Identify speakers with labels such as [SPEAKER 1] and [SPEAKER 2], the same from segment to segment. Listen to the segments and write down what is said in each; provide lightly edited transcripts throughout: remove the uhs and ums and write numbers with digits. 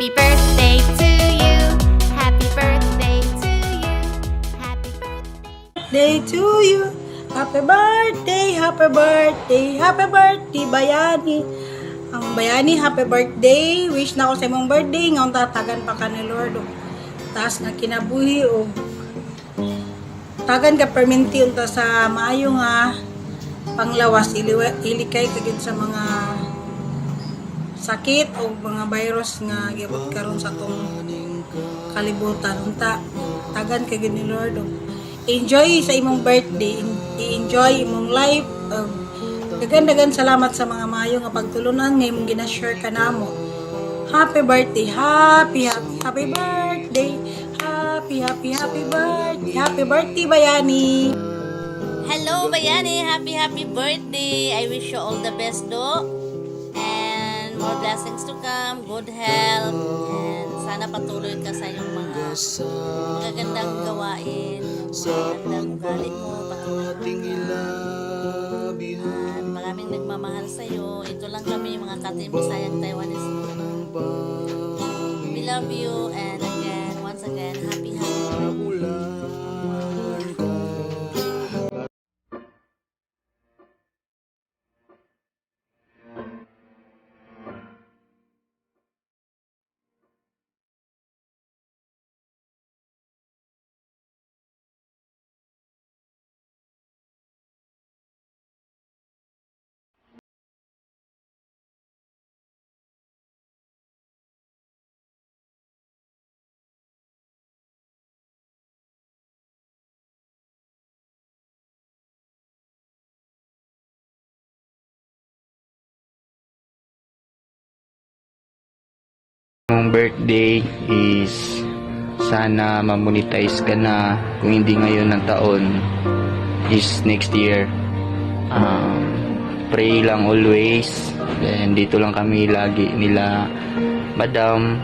[SPEAKER 1] Happy birthday to you. Happy birthday to you. Happy birthday.
[SPEAKER 2] Day to you. Happy birthday, happy birthday, happy birthday, Bayani. Ang Bayani, happy birthday. Wish na ako sa imong birthday. Ngayon tatagan pa ka ni Lord. Taas nga kinabuhi o tagan ka perminti unta sa maayo nga panglawas ilikay kagid sa mga sakit o mga virus nga gibot karon sa tong kalibutan unta tagan kagid ni Lord. Enjoy sa imong birthday, i-enjoy imong life. Dagan salamat sa mga maayo nga pagtulunan nga imong gina-share ka namo. Happy birthday, happy birthday, happy birthday, happy birthday Bayani.
[SPEAKER 3] Hello Bayani, happy birthday. I wish you all the best do. And more blessings to come, good health, and sana patuloy ka sa iyong mga magagandang gawain, magagandang ugali mo, patuloy ka. At maraming nagmamahal sa iyo. Ito lang kami mga Katim Bisayang Taiwanese. We love you, and again, once again, happy birthday.
[SPEAKER 4] Ang birthday is sana ma-monetize ka na, kung hindi ngayon ng taon is next year. Pray lang always. Then dito lang kami lagi nila Madam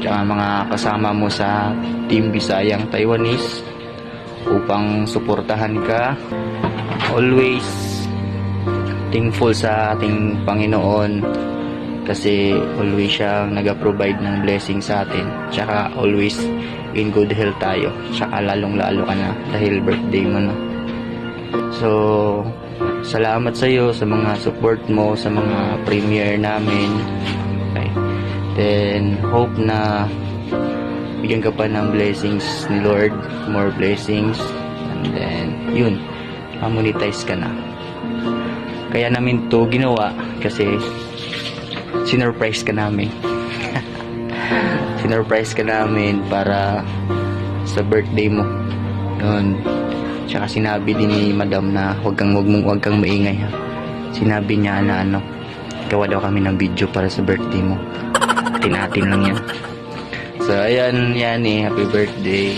[SPEAKER 4] tsaka mga kasama mo sa Team Bisayang Taiwanese upang suportahan ka. Always thankful sa ating Panginoon kasi always siyang nag-provide ng blessing sa atin. Tsaka always in good health tayo. Tsaka lalong-lalo ka na dahil birthday mo na. So, salamat sa iyo sa mga support mo sa mga premiere namin. Okay. Then, hope na bigyan ka pa ng blessings ni Lord. More blessings. And then, yun. Ma-monetize ka na. Kaya namin to ginawa kasi sinurprise ka namin. Sinurprise ka namin para sa birthday mo. Yun. Tsaka sinabi din ni Madam na wag kang maingay ha. Sinabi niya na gawa daw kami ng video para sa birthday mo. Atin lang yan. So ayan, Yani, happy birthday.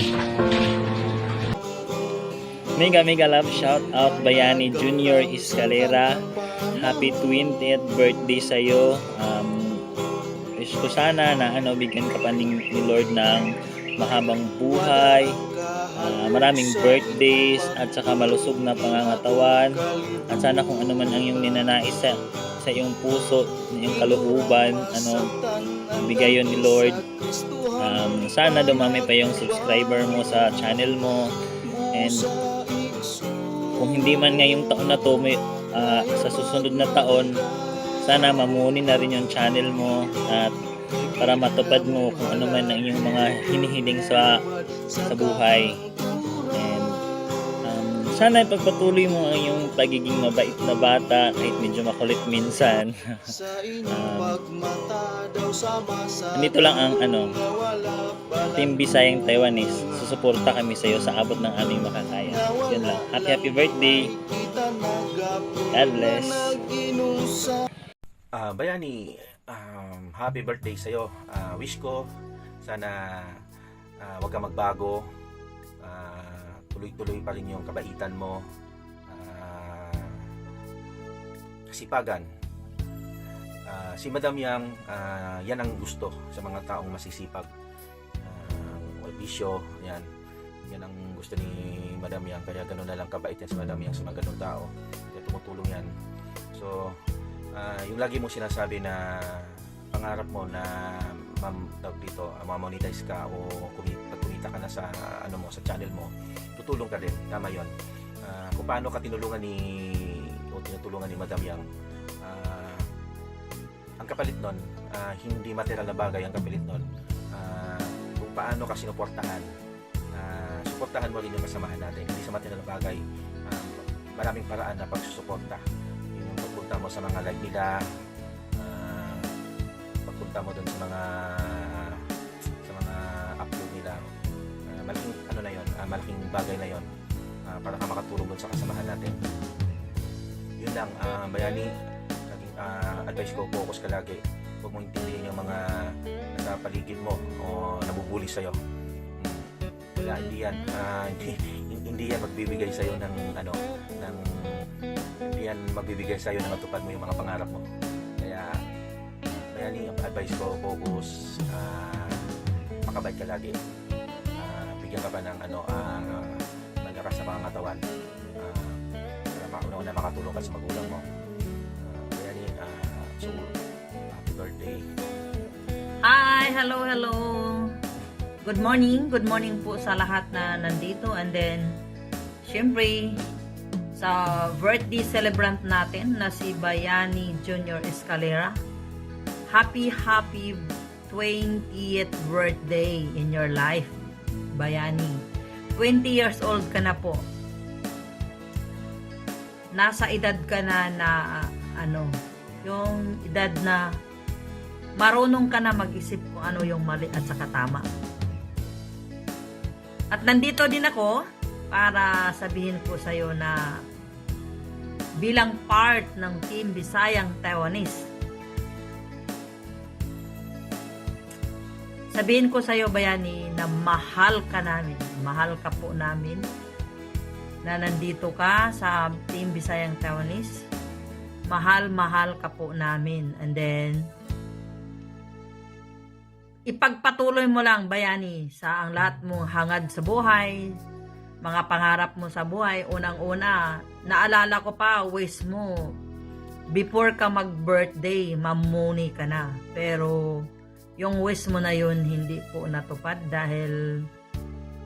[SPEAKER 5] Mega love shout out Bayani Junior Escalera. Happy 20th birthday sa iyo. Wish ko sana na bigyan ka pa ni Lord ng mahabang buhay, maraming birthdays at saka malusog na pangangatawan. At sana kung ano man ang iyong ninanais sa iyong puso, iyong kalooban, bigay yon ni Lord. Sana dumami pa yung subscriber mo sa channel mo. And kung hindi man ngayong taon na to, sa susunod na taon, sana mamuni na rin yung channel mo at para matupad mo kung ano man ang iyong mga hinihiling sa buhay. And sana ipagpatuloy mo ang iyong pagiging mabait na bata kahit medyo makulit minsan. Nito lang ang Team Bisayang Taiwanese. Susuporta kami sa iyo sa abot ng aming makakaya. Yun lang. Happy birthday. God bless.
[SPEAKER 6] Bayani, happy birthday sa'yo. Wish ko sana wag ka magbago. Tuloy-tuloy pa rin yung kabaitan mo. Kasipagan. Si Madam Yang, yan ang gusto sa mga taong masisipag. Bisyo, yan ang gusto ni Madam Yang, kaya gano'n na lang kabait yan si Madam Yang sa mga ganong tao, kaya tumutulong yan. So yung lagi mo sinasabi na pangarap mo na tawag dito, ma-monetize ka o pag kumita ka na sa ano mo, sa channel mo, tutulong ka din. Tama 'yon. Kung paano ka tinulungan tinutulungan ni Madam Yang, ang kapalit nun, hindi material na bagay ang kapalit nun. Kung paano ka sinuportahan, suportahan mo rin yung kasamahan natin, hindi sa material na bagay. Maraming paraan na pagsusuporta. Yung pagpunta mo sa mga live nila, pagpunta mo dun sa mga upload nila, malaking ano na yon, malaking bagay na yon, para ka makatulong dun sa kasamahan natin. Yun lang, Bayani, naging advice ko, focus ka lagi. Huwag mong intindihin yung mga nasa paligid mo o nabubuli sa'yo. Wala, hindi yan. Hindi yan magbibigay sa'yo ng hindi yan magbibigay sa'yo na matupad mo yung mga pangarap mo. Kaya yung advice ko, focus, makabait ka lagi. Bigyan ka pa ng malakas na pangangatawan. Una makatulong ka sa magulang mo. So, happy birthday.
[SPEAKER 7] Hi! Hello! Good morning po sa lahat na nandito. And then, syempre, sa birthday celebrant natin na si Bayani Junior Escalera. Happy 20th birthday in your life, Bayani. 20 years old ka na po. Nasa edad ka na yung edad na marunong ka na mag-isip kung ano yung mali at saka tama. At nandito din ako para sabihin ko sa iyo na bilang part ng Team Bisayang Taiwanese, sabihin ko sa iyo, Bayani, na mahal ka namin. Mahal ka po namin na nandito ka sa Team Bisayang Taiwanese. Mahal ka po namin. And then, ipagpatuloy mo lang, Bayani, sa ang lahat mong hangad sa buhay, mga pangarap mo sa buhay. Unang-una, naalala ko pa, wish mo, before ka mag-birthday, mamuni ka na. Pero, yung wish mo na yun, hindi po natupad dahil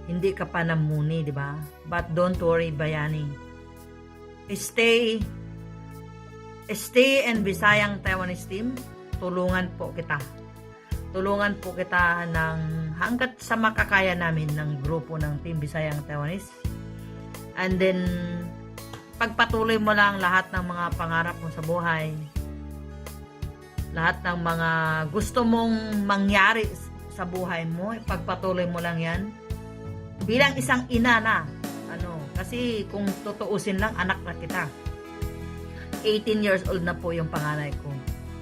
[SPEAKER 7] hindi ka pa namuni, di ba? But don't worry, Bayani. Stay and Bisayang Taiwanese team. Tulungan po kita. Tulungan po kita ng hanggat sa makakaya namin ng grupo ng Team Bisayang Taiwanese. And then, pagpatuloy mo lang lahat ng mga pangarap mo sa buhay. Lahat ng mga gusto mong mangyari sa buhay mo, pagpatuloy mo lang yan. Bilang isang ina na, kasi kung tutuusin lang, anak na kita. 18 years old na po yung panganay ko.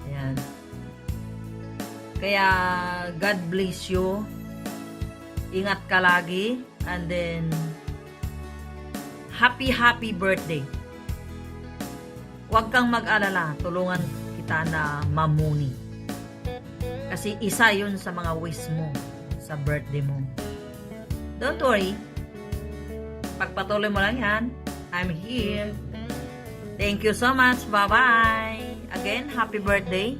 [SPEAKER 7] Ayan. Kaya, God bless you. Ingat ka lagi. And then, happy birthday. Huwag kang mag-alala. Tulungan kita na mamuni. Kasi isa yun sa mga wish mo sa birthday mo. Don't worry. Pagpatuloy mo lang yan. I'm here. Thank you so much. Bye-bye. Again, happy birthday.